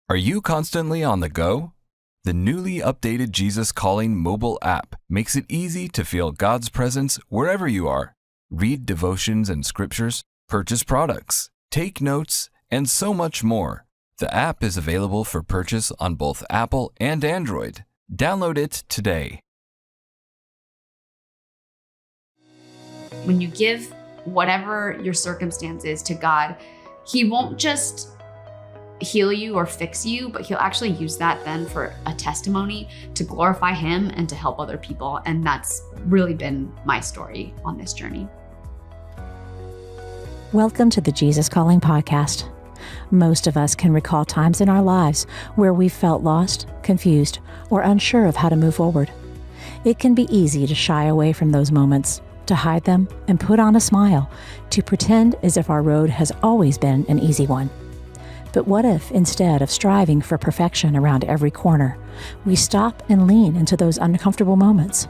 Are you constantly on the go? The newly updated Jesus Calling mobile app makes it easy to feel God's presence wherever you are. Read devotions and scriptures, purchase products, take notes, and so much more. The app is available for purchase on both Apple and Android. Download it today. When you give whatever your circumstance is to God, He won't just heal you or fix you, but He'll actually use that then for a testimony to glorify Him and to help other people. And that's really been my story on this journey. Welcome to the Jesus Calling podcast. Most of us can recall times in our lives where we felt lost, confused, or unsure of how to move forward. It can be easy to shy away from those moments, to hide them and put on a smile, to pretend as if our road has always been an easy one. But what if, instead of striving for perfection around every corner, we stop and lean into those uncomfortable moments?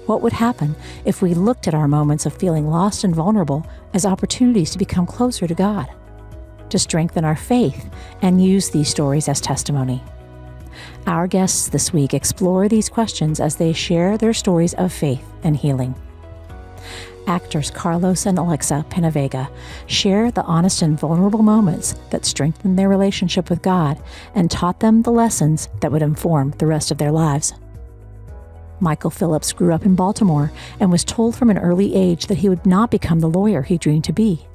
What would happen if we looked at our moments of feeling lost and vulnerable as opportunities to become closer to God, to strengthen our faith and use these stories as testimony? Our guests this week explore these questions as they share their stories of faith and healing. Actors Carlos and Alexa PenaVega share the honest and vulnerable moments that strengthened their relationship with God and taught them the lessons that would inform the rest of their lives. Michael Phillips grew up in Baltimore and was told from an early age that he would not become the lawyer he dreamed to be.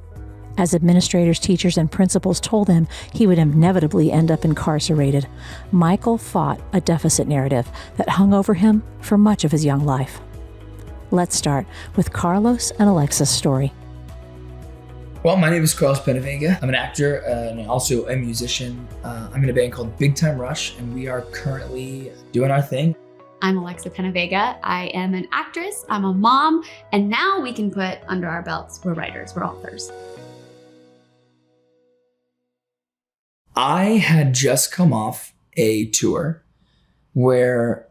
As administrators, teachers, and principals told him he would inevitably end up incarcerated, Michael fought a deficit narrative that hung over him for much of his young life. Let's start with Carlos and Alexa's story. Well, my name is Carlos PenaVega. I'm an actor and also a musician. I'm in a band called Big Time Rush, and we are currently doing our thing. I'm Alexa PenaVega. I am an actress, I'm a mom, and now we can put under our belts, we're writers, we're authors. I had just come off a tour where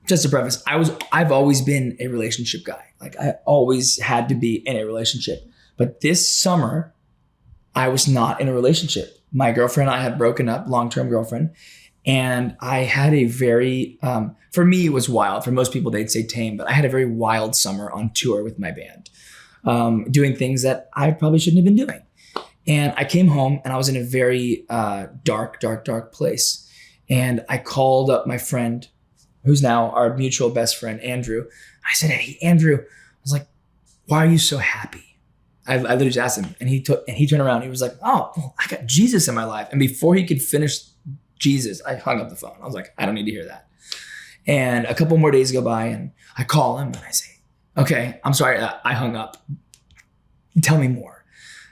just to preface, I've always been a relationship guy. Like I always had to be in a relationship. But this summer, I was not in a relationship. My girlfriend and I had broken up, long-term girlfriend. And I had a very, for me, it was wild. For most people, they'd say tame, but I had a very wild summer on tour with my band, doing things that I probably shouldn't have been doing. And I came home and I was in a very dark place. And I called up my friend, who's now our mutual best friend, Andrew. I said, "Hey, Andrew," I was like, "Why are you so happy?" I literally just asked him, and he turned around. He was like, "Oh, well, I got Jesus in my life." And before he could finish Jesus, I hung up the phone. I was like, "I don't need to hear that." And a couple more days go by, and I call him and I say, "Okay, I'm sorry, I hung up. Tell me more."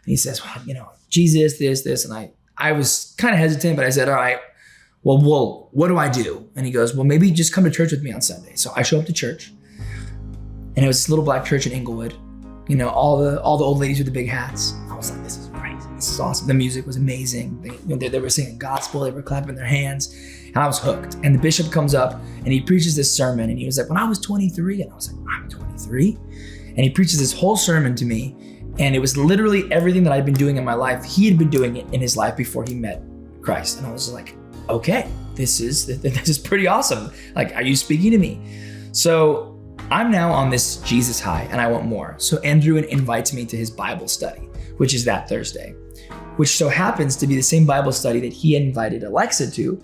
And he says, "Well, Jesus, this." And I was kind of hesitant, but I said, "All right, well, what do I do?" And he goes, "Well, maybe just come to church with me on Sunday." So I show up to church, and it was this little black church in Inglewood. All the old ladies with the big hats. I was like, "This is crazy. This is awesome." The music was amazing. They were singing gospel. They were clapping their hands, and I was hooked. And the bishop comes up and he preaches this sermon, and he was like, "When I was 23," and I was like, "I'm 23," and he preaches this whole sermon to me, and it was literally everything that I'd been doing in my life. He had been doing it in his life before he met Christ, and I was like, "Okay, this is pretty awesome. Like, are you speaking to me?" So I'm now on this Jesus high and I want more. So Andrew invites me to his Bible study, which is that Thursday, which so happens to be the same Bible study that he invited Alexa to.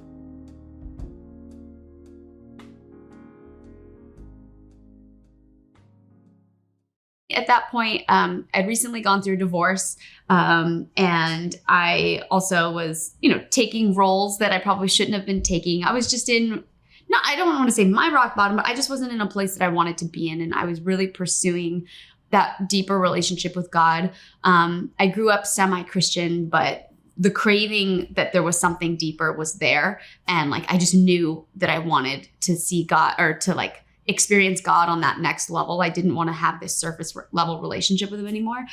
At that point, I'd recently gone through a divorce, and I also was, taking roles that I probably shouldn't have been taking. I was just I don't want to say my rock bottom, but I just wasn't in a place that I wanted to be in, and I was really pursuing that deeper relationship with God. I grew up semi-Christian, but the craving that there was something deeper was there, and I just knew that I wanted to see God, or to experience God on that next level. I didn't want to have this surface level relationship with him anymore.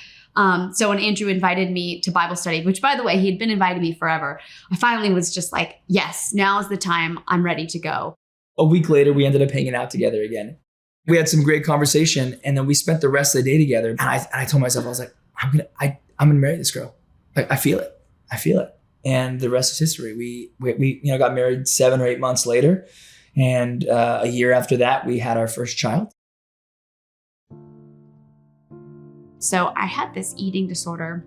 So when Andrew invited me to Bible study, which by the way, he had been inviting me forever, I finally was just like, yes, now is the time. I'm ready to go. A week later, we ended up hanging out together again. We had some great conversation, and then we spent the rest of the day together. And I told myself, I was like, I'm gonna marry this girl. Like, I feel it. and the rest is history. We got married 7 or 8 months later, and a year after that, we had our first child. So I had this eating disorder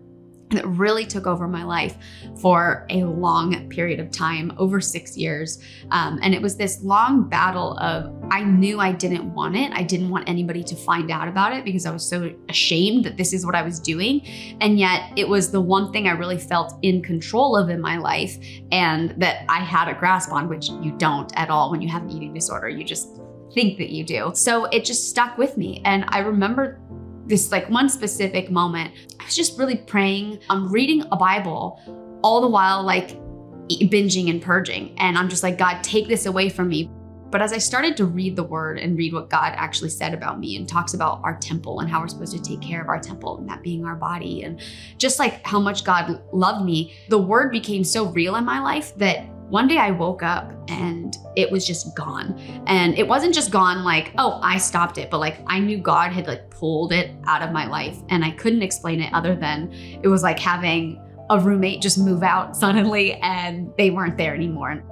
that really took over my life for a long period of time, over 6 years. And it was this long battle of, I knew I didn't want it. I didn't want anybody to find out about it because I was so ashamed that this is what I was doing. And yet it was the one thing I really felt in control of in my life and that I had a grasp on, which you don't at all when you have an eating disorder. You just think that you do. So it just stuck with me. And I remember this one specific moment. I was just really praying. I'm reading a Bible all the while binging and purging. And I'm just like, God, take this away from me. But as I started to read the word and read what God actually said about me and talks about our temple and how we're supposed to take care of our temple and that being our body and just how much God loved me, the word became so real in my life that one day I woke up and it was just gone. And it wasn't just gone oh, I stopped it, but I knew God had pulled it out of my life. And I couldn't explain it other than it was like having a roommate just move out suddenly and they weren't there anymore.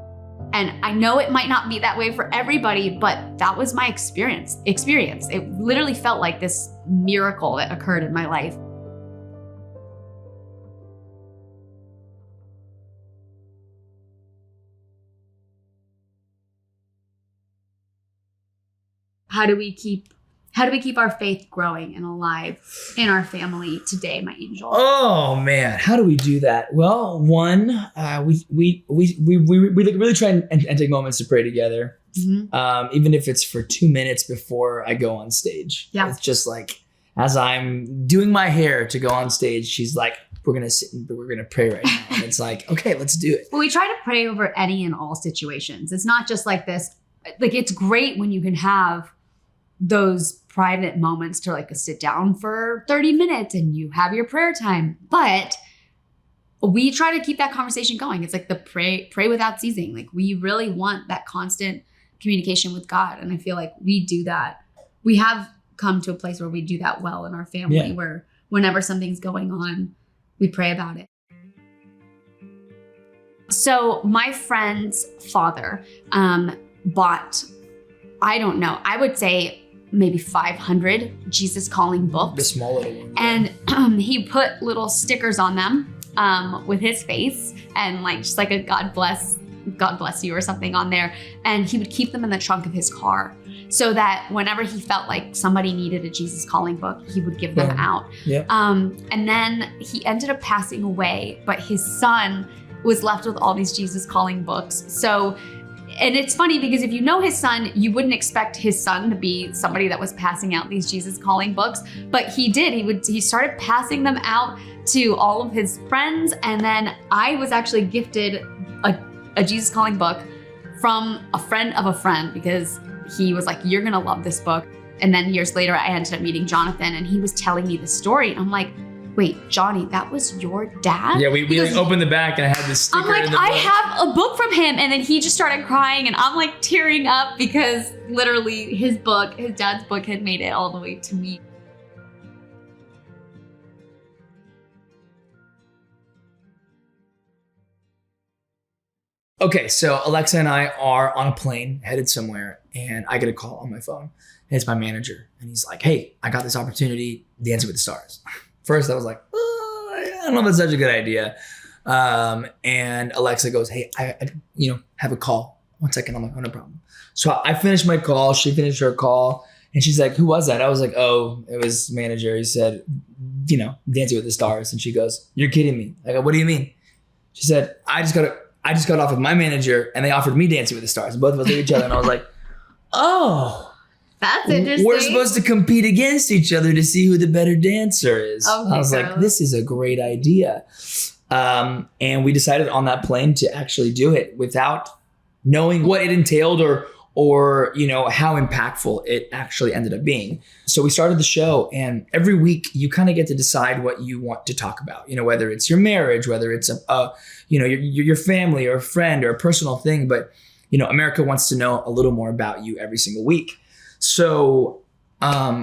And I know it might not be that way for everybody, but that was my experience. It literally felt like this miracle that occurred in my life. How do we keep our faith growing and alive in our family today, my angel? Oh man, how do we do that? Well, one, we really try and take moments to pray together. Mm-hmm. Even if it's for 2 minutes before I go on stage. Yeah. It's just as I'm doing my hair to go on stage, she's like, we're going to sit and we're going to pray right now. And it's okay, let's do it. Well, we try to pray over any and all situations. It's not just this. It's great when you can have those private moments to sit down for 30 minutes and you have your prayer time. But we try to keep that conversation going. It's the pray without ceasing. We really want that constant communication with God. And I feel we do that. We have come to a place where we do that well in our family, where whenever something's going on, we pray about it. So my friend's father bought, I don't know, I would say maybe 500 Jesus Calling books. The small little one. And he put little stickers on them with his face and just a God bless you or something on there. And he would keep them in the trunk of his car so that whenever he felt somebody needed a Jesus Calling book, he would give them out. Yeah. And then he ended up passing away, but his son was left with all these Jesus Calling books. And it's funny because if you know his son, you wouldn't expect his son to be somebody that was passing out these Jesus Calling books, but he did. He started passing them out to all of his friends. And then I was actually gifted a Jesus Calling book from a friend of a friend because he was like, you're going to love this book. And then years later, I ended up meeting Jonathan and he was telling me the story. And I'm like, wait, Johnny, that was your dad? Yeah, we opened the back and I had this sticker I'm in the I book. have a book from him. And then he just started crying and I'm tearing up because literally his dad's book had made it all the way to me. Okay, so Alexa and I are on a plane headed somewhere and I get a call on my phone. And it's my manager. And he's like, hey, I got this opportunity, Dancing with the Stars. First, I was like, I don't know if that's such a good idea. And Alexa goes, hey, I have a call. 1 second. I'm like, oh, no problem. So I finished my call. She finished her call. And she's like, who was that? I was like, oh, it was manager. He said, Dancing with the Stars. And she goes, you're kidding me. I go, what do you mean? She said, I just got off with my manager and they offered me Dancing with the Stars. And both of us looked at each other and I was like, oh. That's interesting. We're supposed to compete against each other to see who the better dancer is. Okay, I was like, this is a great idea. And we decided on that plane to actually do it without knowing what it entailed or how impactful it actually ended up being. So we started the show and every week you kind of get to decide what you want to talk about, whether it's your marriage, whether it's your family or a friend or a personal thing. But, America wants to know a little more about you every single week. So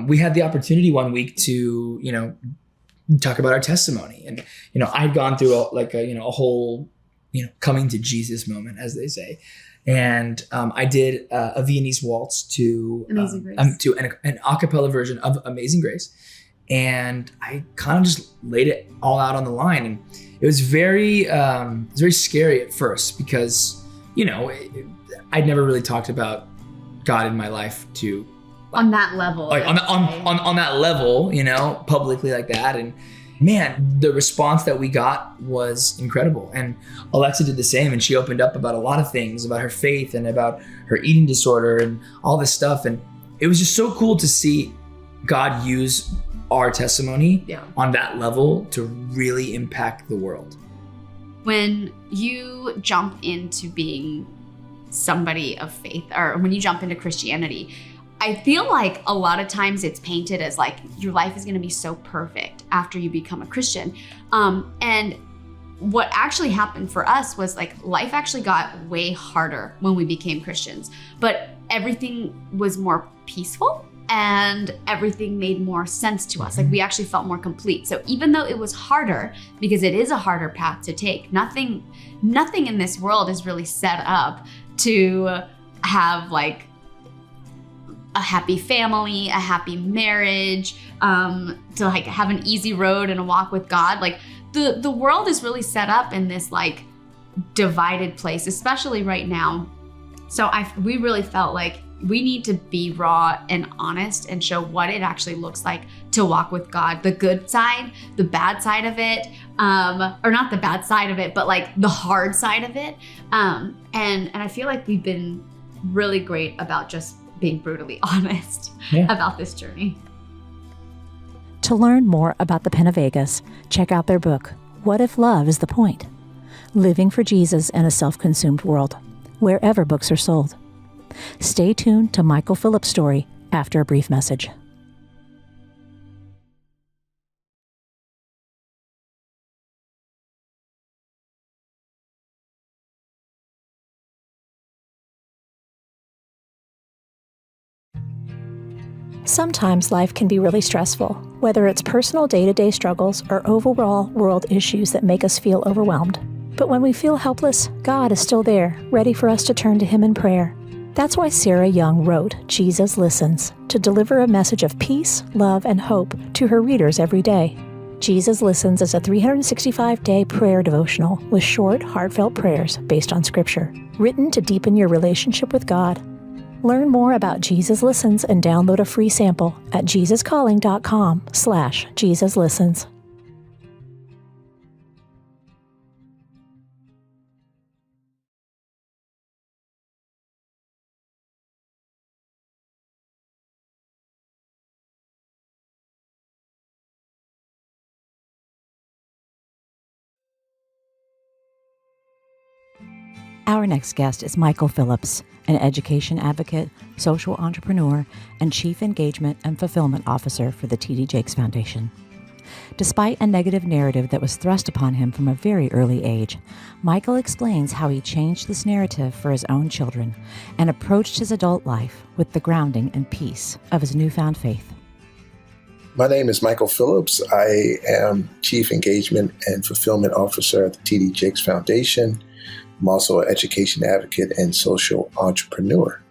we had the opportunity one week to, talk about our testimony. And, I'd gone through a whole coming to Jesus moment, as they say. And I did a Viennese waltz to Amazing Grace. To an a cappella version of Amazing Grace. And I kind of just laid it all out on the line. And it was very scary at first because, I'd never really talked about God in my life to on that level. Like on that level, publicly like that. And man, the response that we got was incredible. And Alexa did the same, and she opened up about a lot of things, about her faith and about her eating disorder and all this stuff. And it was just so cool to see God use our testimony on that level to really impact the world. When you jump into being somebody of faith, or when you jump into Christianity, I feel like a lot of times it's painted as like your life is going to be so perfect after you become a Christian. And what actually happened for us was like life actually got way harder when we became Christians, but everything was more peaceful and everything made more sense to us. Like we actually felt more complete. So even though it was harder, because it is a harder path to take, nothing in this world is really set up to have like a happy family, a happy marriage, to like have an easy road and a walk with God. Like the world is really set up in this like divided place, especially right now. So we really felt like we need to be raw and honest and show what it actually looks like to walk with God, the good side, the bad side of it, or not the bad side of it, but like the hard side of it. And I feel like we've been really great about just being brutally honest about this journey. To learn more about the PenaVegas, check out their book, What If Love is the Point? Living for Jesus in a Self-Consumed World, wherever books are sold. Stay tuned to Michael Phillips' story after a brief message. Sometimes life can be really stressful, whether it's personal day-to-day struggles or overall world issues that make us feel overwhelmed. But when we feel helpless, God is still there, ready for us to turn to Him in prayer. That's why Sarah Young wrote Jesus Listens, to deliver a message of peace, love, and hope to her readers every day. Jesus Listens is a 365-day prayer devotional with short, heartfelt prayers based on Scripture, written to deepen your relationship with God. Learn more about Jesus Listens and download a free sample at jesuscalling.com/JesusListens. Our next guest is Michael Phillips, an education advocate, social entrepreneur, and Chief Engagement and Fulfillment Officer for the T.D. Jakes Foundation. Despite a negative narrative that was thrust upon him from a very early age, Michael explains how he changed this narrative for his own children and approached his adult life with the grounding and peace of his newfound faith. My name is Michael Phillips. I am Chief Engagement and Fulfillment Officer at the T.D. Jakes Foundation. I'm also an education advocate and social entrepreneur.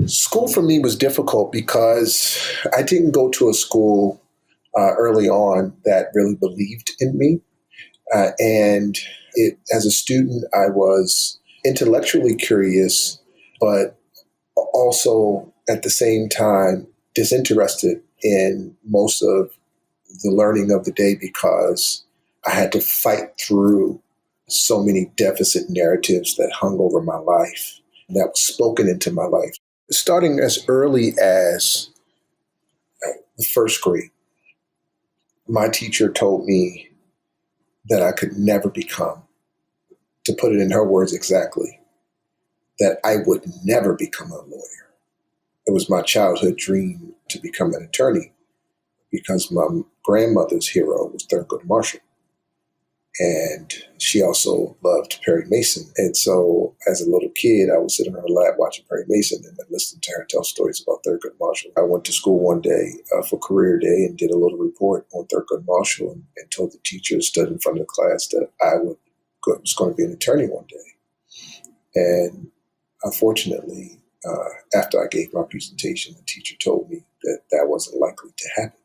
School for me was difficult because I didn't go to a school early on that really believed in me. As a student, I was intellectually curious, but also at the same time disinterested in most of the learning of the day because I had to fight through so many deficit narratives that hung over my life, that was spoken into my life. Starting as early as the first grade, my teacher told me that I could never become, to put it in her words exactly, that I would never become a lawyer. It was my childhood dream to become an attorney because my grandmother's hero was Thurgood Marshall. And she also loved Perry Mason. And so as a little kid, I would sit in her lap watching Perry Mason and then listen to her tell stories about Thurgood Marshall. I went to school one day for career day and did a little report on Thurgood Marshall and told the teacher, stood in front of the class, that was going to be an attorney one day. And unfortunately, after I gave my presentation, the teacher told me that that wasn't likely to happen,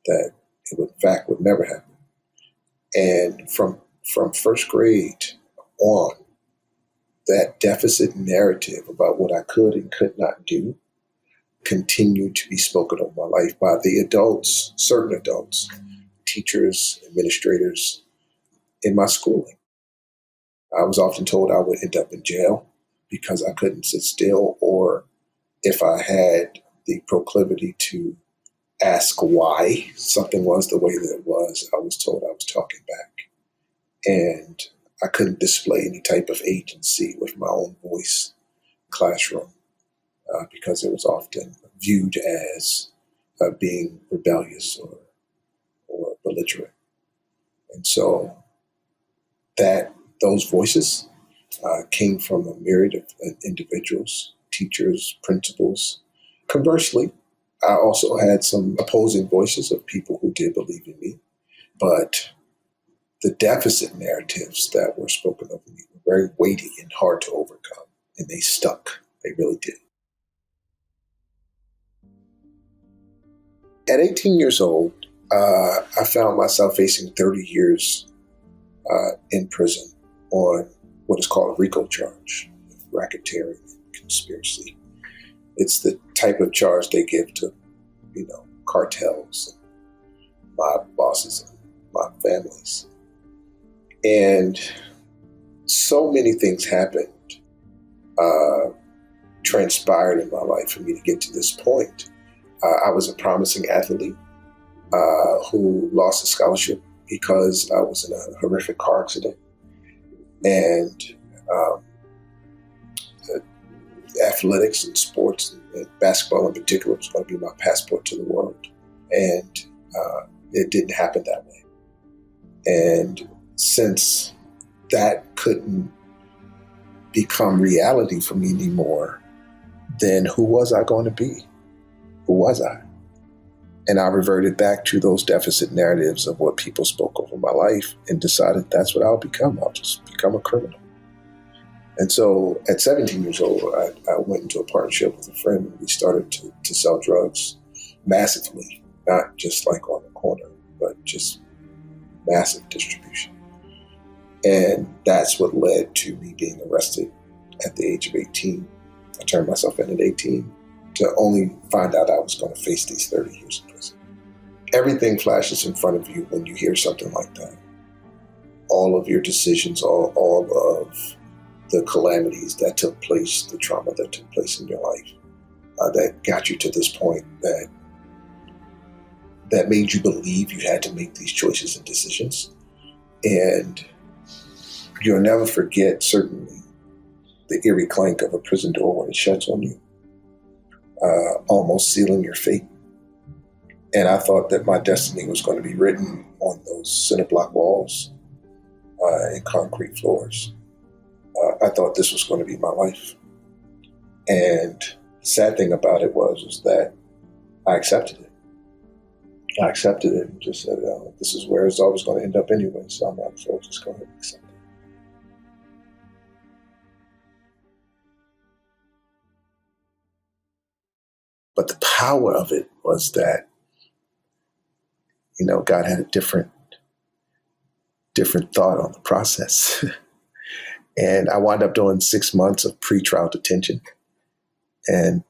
that it would, in fact, would never happen. And from first grade on, that deficit narrative about what I could and could not do continued to be spoken of my life by the adults, certain adults, teachers, administrators in my schooling. I was often told I would end up in jail because I couldn't sit still, or if I had the proclivity to ask why something was the way that it was, I was told I was talking back. And I couldn't display any type of agency with my own voice in the classroom because it was often viewed as being rebellious or belligerent. And so those voices came from a myriad of individuals, teachers, principals. Conversely, I also had some opposing voices of people who did believe in me, but the deficit narratives that were spoken of me were very weighty and hard to overcome, and they stuck. They really did. At 18 years old, I found myself facing 30 years in prison on what is called a RICO charge, racketeering and conspiracy. It's the type of charge they give to, cartels and mob bosses and mob families. And so many things happened, transpired in my life for me to get to this point. I was a promising athlete who lost a scholarship because I was in a horrific car accident. And athletics and sports and basketball in particular was going to be my passport to the world. And it didn't happen that way. And since that couldn't become reality for me anymore, then who was I going to be? Who was I? And I reverted back to those deficit narratives of what people spoke over my life and decided that's what I'll become. I'll just become a criminal. And so at 17 years old, I went into a partnership with a friend and we started to sell drugs massively, not just like on the corner, but just massive distribution. And that's what led to me being arrested at the age of 18. I turned myself in at 18 to only find out I was going to face these 30 years in prison. Everything flashes in front of you when you hear something like that. All of your decisions, all of the calamities that took place, the trauma that took place in your life, that got you to this point that made you believe you had to make these choices and decisions. And you'll never forget, certainly, the eerie clank of a prison door when it shuts on you, almost sealing your fate. And I thought that my destiny was going to be written on those cinder block walls and concrete floors. I thought this was going to be my life. And the sad thing about it was that I accepted it. I accepted it and just said, this is where it's always going to end up anyway, so I might as well just go ahead and accept it. But the power of it was that, God had a different thought on the process. And I wound up doing 6 months of pretrial detention. And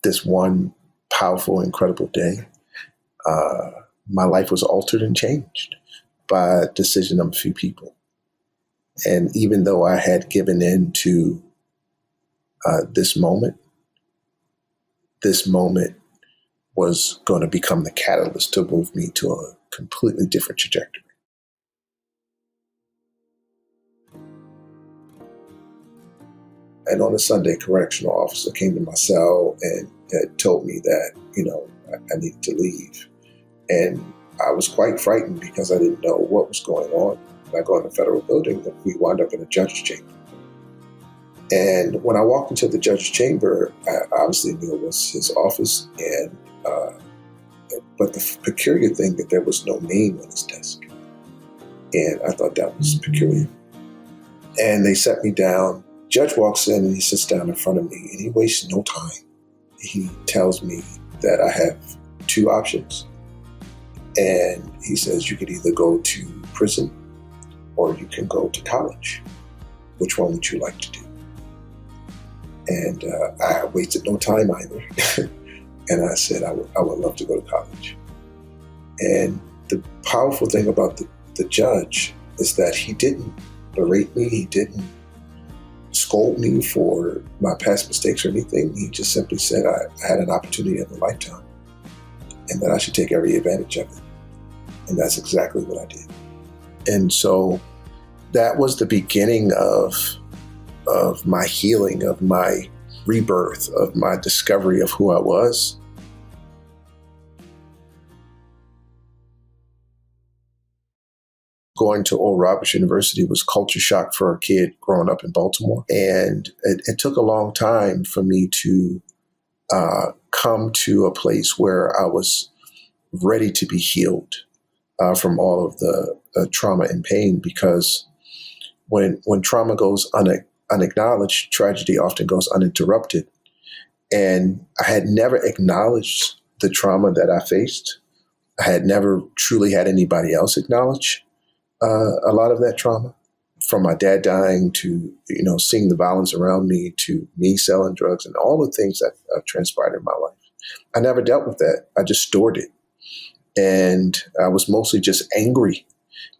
this one powerful, incredible day, my life was altered and changed by a decision of a few people. And even though I had given in to this moment was going to become the catalyst to move me to a completely different trajectory. And on a Sunday, a correctional officer came to my cell and told me that, I needed to leave. And I was quite frightened because I didn't know what was going on. When I go in the federal building, we wound up in a judge's chamber. And when I walked into the judge's chamber, I obviously knew it was his office. But the peculiar thing that there was no name on his desk. And I thought that was peculiar. And they sat me down. Judge walks in and he sits down in front of me and he wastes no time. He tells me that I have two options. And he says, you could either go to prison or you can go to college. Which one would you like to do? And I wasted no time either. And I said, I would love to go to college. And the powerful thing about the judge is that he didn't berate me. He didn't scold me for my past mistakes or anything. He just simply said I had an opportunity of a lifetime and that I should take every advantage of it. And that's exactly what I did. And so that was the beginning of my healing, of my rebirth, of my discovery of who I was. Going to Oral Roberts University was culture shock for a kid growing up in Baltimore. And it took a long time for me to come to a place where I was ready to be healed from all of the trauma and pain, because when trauma goes unacknowledged, tragedy often goes uninterrupted. And I had never acknowledged the trauma that I faced. I had never truly had anybody else acknowledge a lot of that trauma, from my dad dying to, seeing the violence around me, to me selling drugs and all the things that transpired in my life. I never dealt with that. I just stored it. And I was mostly just angry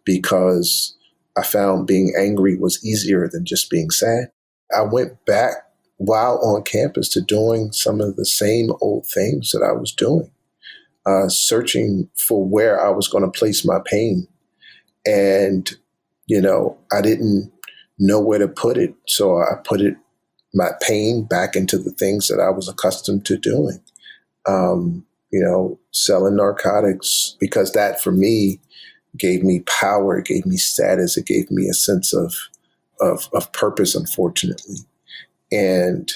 because I found being angry was easier than just being sad. I went back while on campus to doing some of the same old things that I was doing, searching for where I was going to place my pain. And, I didn't know where to put it. So I put my pain back into the things that I was accustomed to doing, selling narcotics, because that for me gave me power, it gave me status, it gave me a sense of purpose, unfortunately. And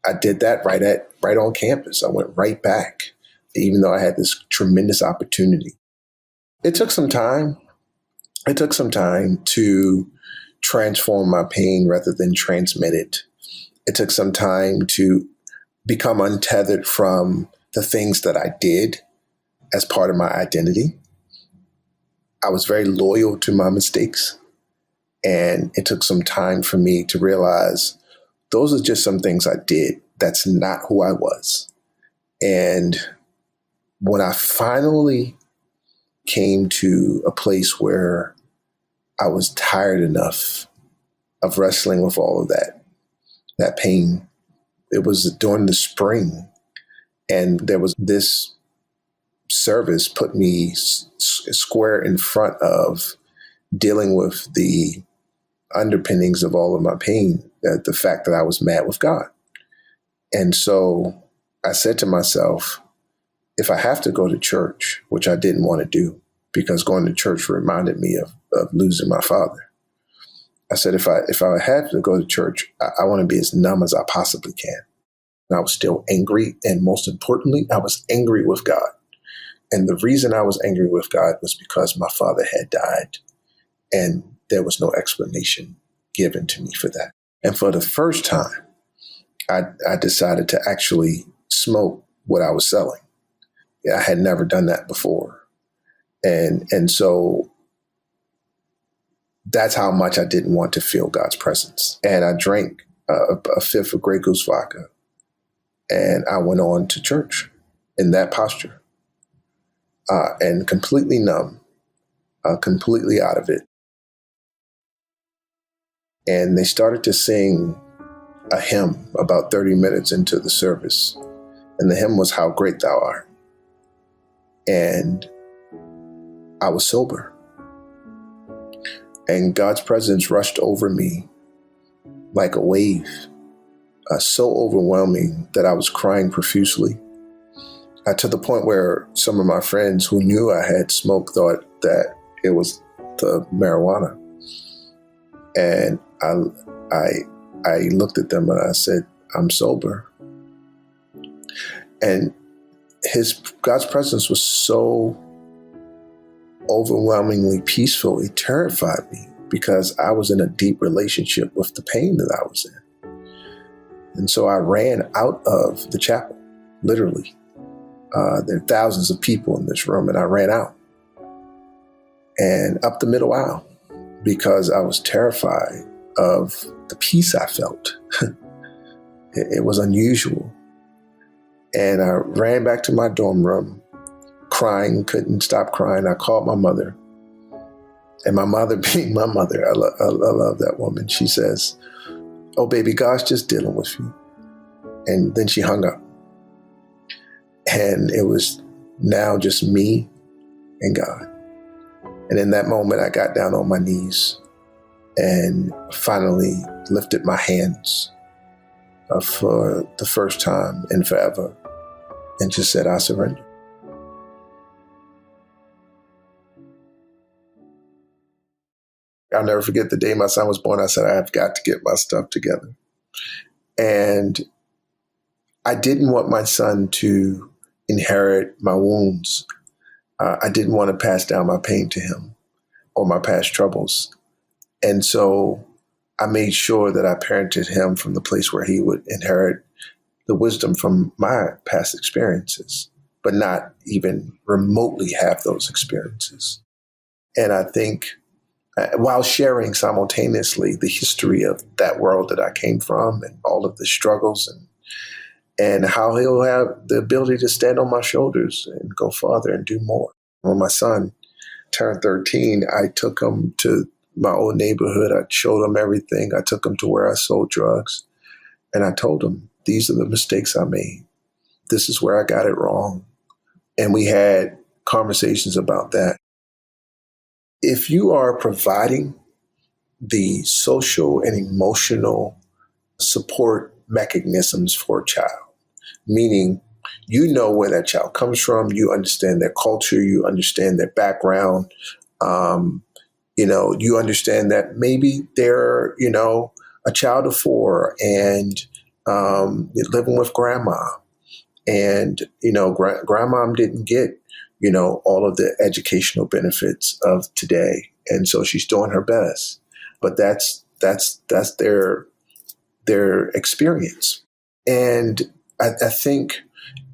I did that right on campus. I went right back, even though I had this tremendous opportunity. It took some time. It took some time to transform my pain rather than transmit it. It took some time to become untethered from the things that I did as part of my identity. I was very loyal to my mistakes. And it took some time for me to realize those are just some things I did. That's not who I was. And when I finally came to a place where I was tired enough of wrestling with all of that pain, it was during the spring. And there was this service put me square in front of dealing with the underpinnings of all of my pain, the fact that I was mad with God. And so I said to myself, if I have to go to church, which I didn't want to do because going to church reminded me of losing my father. I said, if I had to go to church, I want to be as numb as I possibly can. And I was still angry. And most importantly, I was angry with God. And the reason I was angry with God was because my father had died and there was no explanation given to me for that. And for the first time, I decided to actually smoke what I was selling. I had never done that before. And so that's how much I didn't want to feel God's presence. And I drank a fifth of Grey Goose vodka. And I went on to church in that posture, and completely numb, completely out of it. And they started to sing a hymn about 30 minutes into the service. And the hymn was How Great Thou Art. And I was sober. And God's presence rushed over me like a wave, so overwhelming that I was crying profusely. to the point where some of my friends who knew I had smoked thought that it was the marijuana. And I looked at them and I said, I'm sober. And God's presence was so overwhelmingly peaceful, it terrified me because I was in a deep relationship with the pain that I was in. And so I ran out of the chapel, literally. There are thousands of people in this room, and I ran out and up the middle aisle because I was terrified of the peace I felt. It was unusual. And I ran back to my dorm room, crying, couldn't stop crying. I called my mother. And my mother, being my mother, I love that woman. She says, oh, baby, God's just dealing with you. And then she hung up. And it was now just me and God. And in that moment, I got down on my knees and finally lifted my hands for the first time in forever and just said, I surrender. I'll never forget the day my son was born. I said, I have got to get my stuff together. And I didn't want my son to inherit my wounds. I didn't want to pass down my pain to him or my past troubles. And so I made sure that I parented him from the place where he would inherit the wisdom from my past experiences, but not even remotely have those experiences. And I think while sharing simultaneously the history of that world that I came from and all of the struggles and how he'll have the ability to stand on my shoulders and go farther and do more. When my son turned 13, I took him to my old neighborhood. I showed him everything. I took him to where I sold drugs. And I told him, these are the mistakes I made. This is where I got it wrong. And we had conversations about that. If you are providing the social and emotional support mechanisms for a child, meaning you know where that child comes from, you understand their culture, you understand their background, you understand that maybe they're, a child of 4 and living with grandma. And, grandma didn't get, all of the educational benefits of today. And so she's doing her best. But that's their experience. And I think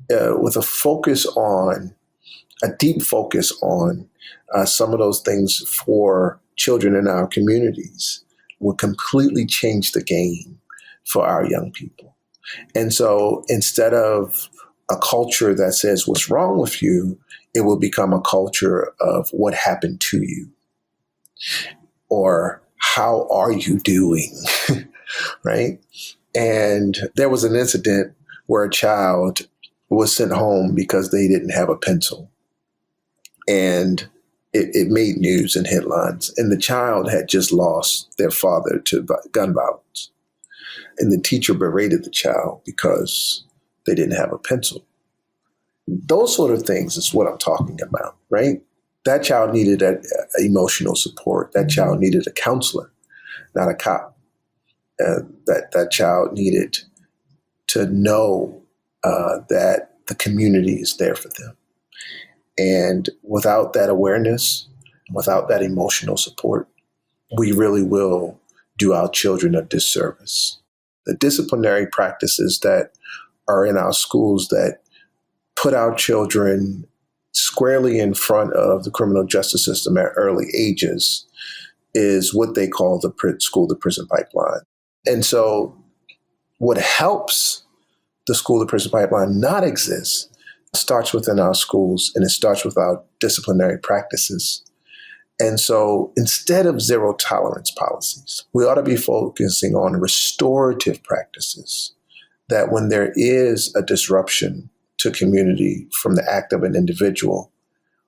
with a deep focus on some of those things for children in our communities will completely change the game for our young people. And so instead of a culture that says what's wrong with you, it will become a culture of what happened to you or how are you doing, right? And there was an incident where a child was sent home because they didn't have a pencil. And it made news and headlines. And the child had just lost their father to gun violence. And the teacher berated the child because they didn't have a pencil. Those sort of things is what I'm talking about, right? That child needed emotional support. That child needed a counselor, not a cop. That child needed to know that the community is there for them. And without that awareness, without that emotional support, we really will do our children a disservice. The disciplinary practices that are in our schools that put our children squarely in front of the criminal justice system at early ages is what they call the school to prison pipeline. And so what helps the school to prison pipeline not exist starts within our schools, and it starts with our disciplinary practices. And so instead of zero tolerance policies, we ought to be focusing on restorative practices that when there is a disruption to community from the act of an individual,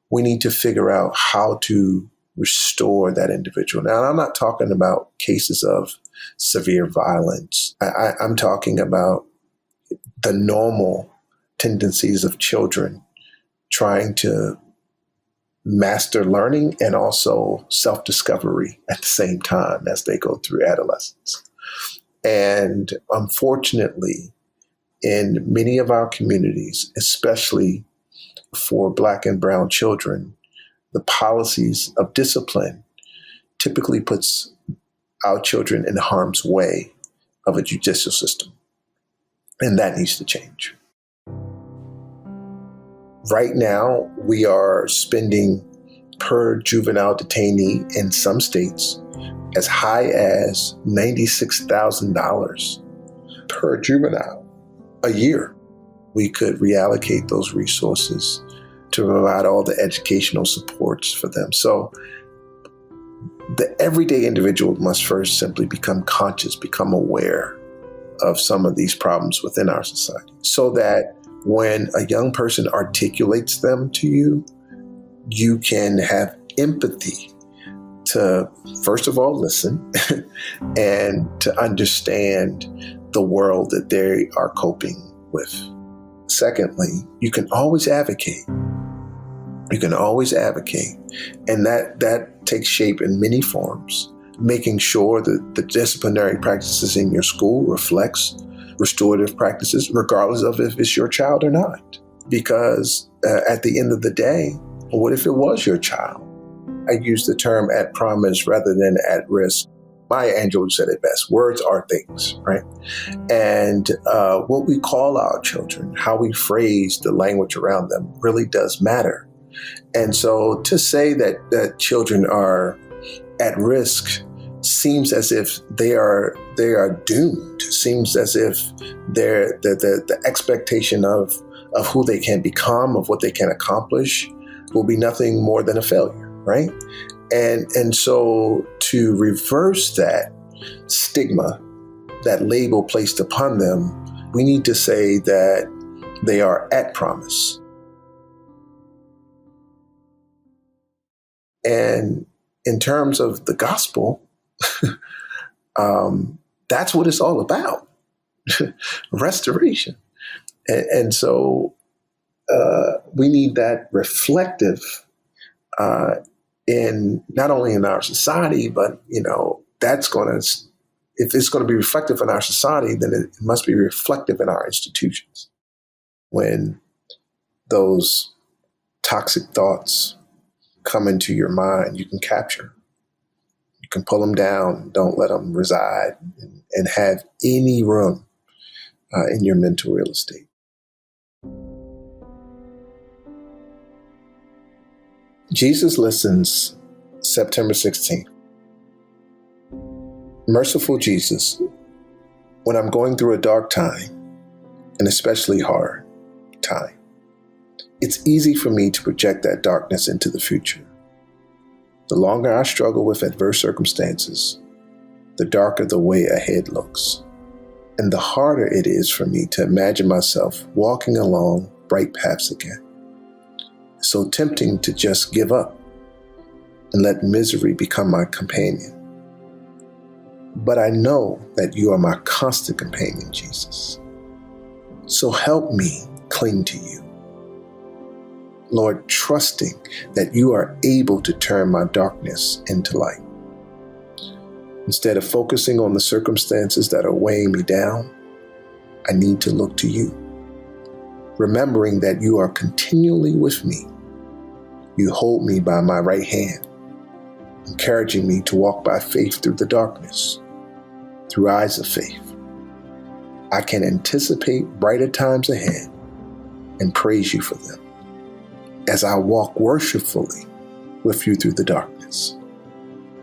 we need to figure out how to restore that individual. Now, I'm not talking about cases of severe violence. I'm talking about the normal tendencies of children trying to master learning and also self-discovery at the same time as they go through adolescence. And unfortunately, in many of our communities, especially for Black and brown children, the policies of discipline typically puts our children in harm's way of a judicial system. And that needs to change. Right now, we are spending per juvenile detainee in some states as high as $96,000 per juvenile a year. We could reallocate those resources to provide all the educational supports for them. So the everyday individual must first simply become conscious, become aware of some of these problems within our society, so that when a young person articulates them to you, you can have empathy to, first of all, listen and to understand the world that they are coping with. Secondly, you can always advocate. You can always advocate. And that takes shape in many forms, making sure that the disciplinary practices in your school reflects restorative practices, regardless of if it's your child or not. Because at the end of the day, what if it was your child? I use the term at promise rather than at risk. Maya Angelou said it best: words are things, right? And what we call our children, how we phrase the language around them, really does matter. And so to say that children are at risk seems as if they are doomed. Seems as if the expectation of who they can become, of what they can accomplish, will be nothing more than a failure, right? And so to reverse that stigma, that label placed upon them, we need to say that they are at promise. And in terms of the gospel, that's what it's all about, restoration. And so we need that reflective in not only in our society, but, that's going to, if it's going to be reflective in our society, then it must be reflective in our institutions. When those toxic thoughts come into your mind, you can capture. You can pull them down, don't let them reside, and have any room in your mental real estate. Jesus listens, September 16th. Merciful Jesus, when I'm going through a dark time, an especially hard time, it's easy for me to project that darkness into the future. The longer I struggle with adverse circumstances, the darker the way ahead looks, and the harder it is for me to imagine myself walking along bright paths again. It's so tempting to just give up and let misery become my companion. But I know that you are my constant companion, Jesus. So help me cling to you. Lord, trusting that you are able to turn my darkness into light. Instead of focusing on the circumstances that are weighing me down, I need to look to you, remembering that you are continually with me. You hold me by my right hand, encouraging me to walk by faith through the darkness, through eyes of faith. I can anticipate brighter times ahead and praise you for them as I walk worshipfully with you through the darkness.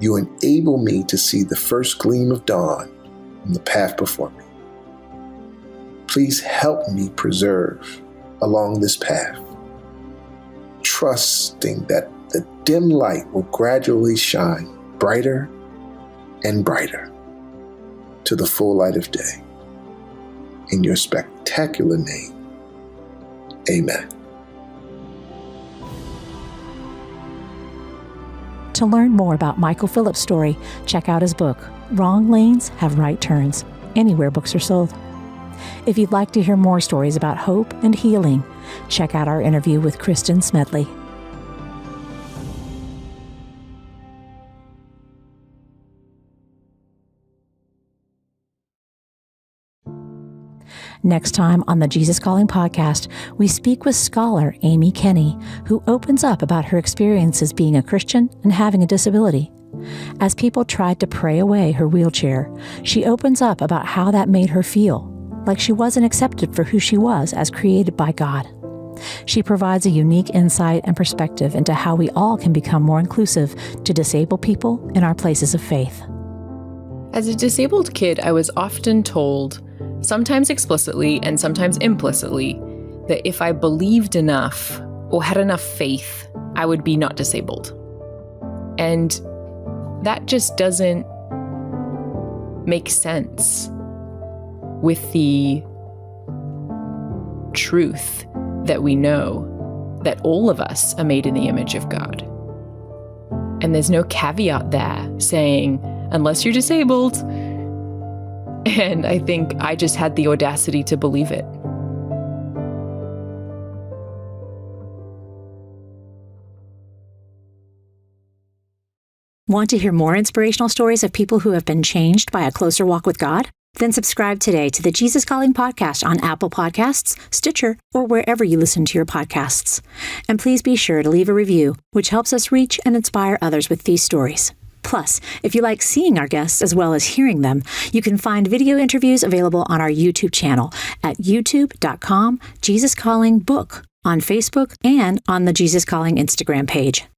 You enable me to see the first gleam of dawn on the path before me. Please help me preserve along this path, trusting that the dim light will gradually shine brighter and brighter to the full light of day. In your spectacular name, amen. To learn more about Michael Phillips' story, check out his book, Wrong Lanes Have Right Turns, anywhere books are sold. If you'd like to hear more stories about hope and healing, check out our interview with Kristen Smedley. Next time on the Jesus Calling podcast, we speak with scholar Amy Kenny, who opens up about her experiences being a Christian and having a disability. As people tried to pray away her wheelchair, she opens up about how that made her feel, like she wasn't accepted for who she was as created by God. She provides a unique insight and perspective into how we all can become more inclusive to disabled people in our places of faith. As a disabled kid, I was often told, sometimes explicitly and sometimes implicitly, that if I believed enough or had enough faith, I would be not disabled. And that just doesn't make sense with the truth that we know that all of us are made in the image of God. And there's no caveat there saying, unless you're disabled. And I think I just had the audacity to believe it. Want to hear more inspirational stories of people who have been changed by a closer walk with God? Then subscribe today to the Jesus Calling podcast on Apple Podcasts, Stitcher, or wherever you listen to your podcasts. And please be sure to leave a review, which helps us reach and inspire others with these stories. Plus, if you like seeing our guests as well as hearing them, you can find video interviews available on our YouTube channel at youtube.com/JesusCallingBook, on Facebook, and on the Jesus Calling Instagram page.